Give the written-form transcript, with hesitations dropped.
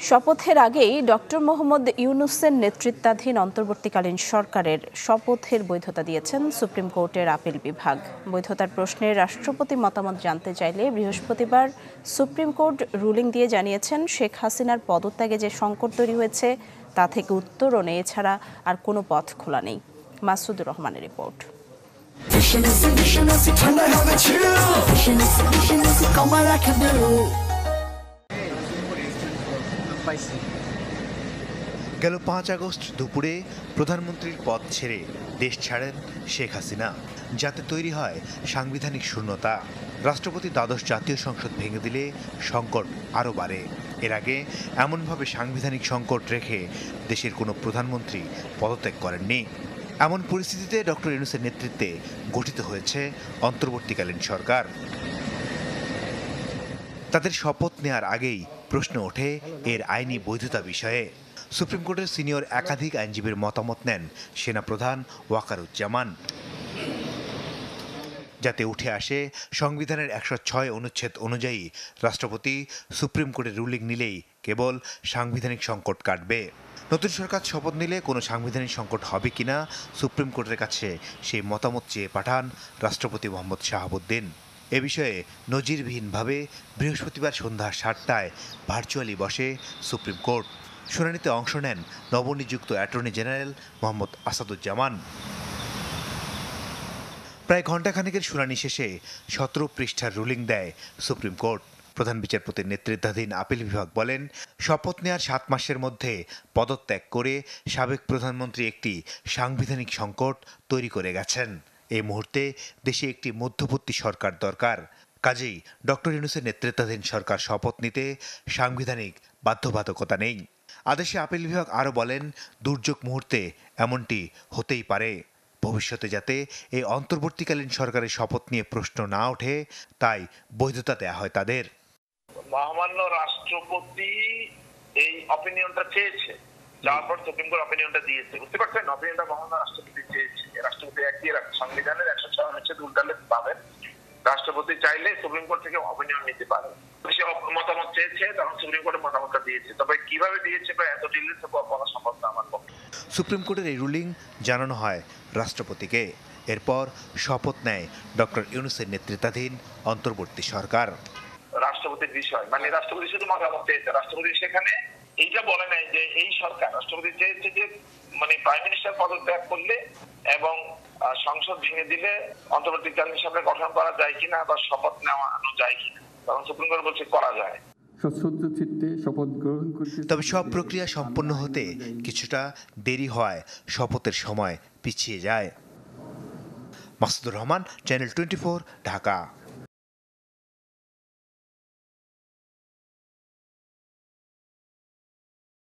শপথের আগেই ডক্টর মোহাম্মদ ইউনূসের নেতৃত্বাধীন অন্তর্বর্তীকালীন সরকারের শপথের বৈধতা দিয়েছেন সুপ্রিম কোর্টের আপিল বিভাগ। বৈধতার প্রশ্নে রাষ্ট্রপতি মতামত জানতে চাইলে বৃহস্পতিবার সুপ্রিম কোর্ট রুলিং দিয়ে জানিয়েছেন, শেখ হাসিনার পদত্যাগে যে সংকট তৈরি হয়েছে তা থেকে উত্তরণ এছাড়া আর কোনো পথ খোলা নেই। মাসুদুর রহমানের রিপোর্ট। গেল 5 আগস্ট দুপুরে প্রধানমন্ত্রীর পদ ছেড়ে দেশ ছাড়েন শেখ হাসিনা, যাতে তৈরি হয় সাংবিধানিক শূন্যতা। রাষ্ট্রপতি দ্বাদশ জাতীয় সংসদ ভেঙে দিলে সংকট আরও বাড়ে। এর আগে এমনভাবে সাংবিধানিক সংকট রেখে দেশের কোনো প্রধানমন্ত্রী পদত্যাগ করেননি। এমন পরিস্থিতিতে ডক্টর ইউনূসের নেতৃত্বে গঠিত হয়েছে অন্তর্বর্তীকালীন সরকার। তাদের শপথ নেয়ার আগেই প্রশ্ন ওঠে এর আইনি বৈধতা বিষয়ে। সুপ্রিম কোর্টের সিনিয়র একাধিক আইনজীবীর মতামত নেন সেনাপ্রধান ওয়াকারুজ্জামান, যাতে উঠে আসে সংবিধানের 106 অনুচ্ছেদ অনুযায়ী রাষ্ট্রপতি সুপ্রিম কোর্টের রুলিং নিলেই কেবল সাংবিধানিক সংকট কাটবে। নতুন সরকার শপথ নিলে কোনো সাংবিধানিক সংকট হবে কিনা সুপ্রিম কোর্টের কাছে সেই মতামত চেয়ে পাঠান রাষ্ট্রপতি মোহাম্মদ শাহাবুদ্দিন। এ বিষয়ে নজিরবিহীনভাবে বৃহস্পতিবার সন্ধ্যা 7টায় ভার্চুয়ালি বসে সুপ্রিম কোর্ট। শুনানিতে অংশ নেন নবনিযুক্ত অ্যাটর্নি জেনারেল মোহাম্মদ আসাদুজ্জামান। প্রায় ঘণ্টাখানেকের শুনানি শেষে 17 পৃষ্ঠার রুলিং দেয় সুপ্রিম কোর্ট। প্রধান বিচারপতির নেতৃত্বাধীন আপিল বিভাগ বলেন, শপথ নেওয়ার 7 মাসের মধ্যে পদত্যাগ করে সাবেক প্রধানমন্ত্রী একটি সাংবিধানিক সংকট তৈরি করে গেছেন। এই মুহূর্তে দেশে একটি মধ্যবর্তী সরকার দরকার। কাজেই ডক্টর ইউনূসের নেতৃত্বাধীন সরকার শপথ নিতে সাংবিধানিক বাধ্যবাধকতা নেই। আদেশে আপিল বিভাগ আরও বলেন, দুর্যোগ মুহূর্তে এমনটি হতেই পারে। ভবিষ্যতে যাতে এই অন্তর্বর্তীকালীন সরকারের শপথ নিয়ে প্রশ্ন না ওঠে, তাই বৈধতা দেয়া হয় তাদের। মহামান্য রাষ্ট্রপতি এই অপিনিয়নটা চেয়েছে, যার পর সুপ্রিম কোর্ট অপিনিয়নটা দিয়েছে। বুঝতে পারছেন, অপিনিয়নটা মহামান্য রাষ্ট্রপতি চেয়েছে। রাষ্ট্রপতি একই সংবিধানের 106 অনুচ্ছেদ উল্টালে পাবেন। রাষ্ট্রপতি চাইলে সুপ্রিম কোর্ট থেকে অপিনিয়ন নিতে পারে। সে মতামত চেয়েছে, তখন সুপ্রিম কোর্টের মতামতটা দিয়েছে। তবে কিভাবে দিয়েছে বা এত ডিটেইলসে বলা সম্ভব না আমার পক্ষে। সুপ্রিম কোর্টের এই রুলিং জানানো হয় রাষ্ট্রপতিকে। এরপর শপথ নেয় ডক্টর ইউনূসের নেতৃত্বাধীন অন্তর্বর্তী সরকার। রাষ্ট্রপতির বিষয় মানে রাষ্ট্রপতি শুধু মতামত চেয়েছে। রাষ্ট্রপতি সেখানে এইটা বলে নাই যে এই সরকার, রাষ্ট্রপতি চেয়েছে যে মানে প্রাইম মিনিস্টার পদত্যাগ করলে এবং সংসদ ভেঙে দিলে অন্তর্বর্তীকালীন সরকার গঠন করা যায় কিনা বা শপথ নেওয়ানো যায় কিনা। তখন সুপ্রিম কোর্ট বলছে করা যায়। তবে সব প্রক্রিয়া সম্পন্ন হতে কিছুটা দেরি হয়, শপথের সময় পিছিয়ে যায়। মাসুদুর রহমান, চ্যানেল 24, ঢাকা।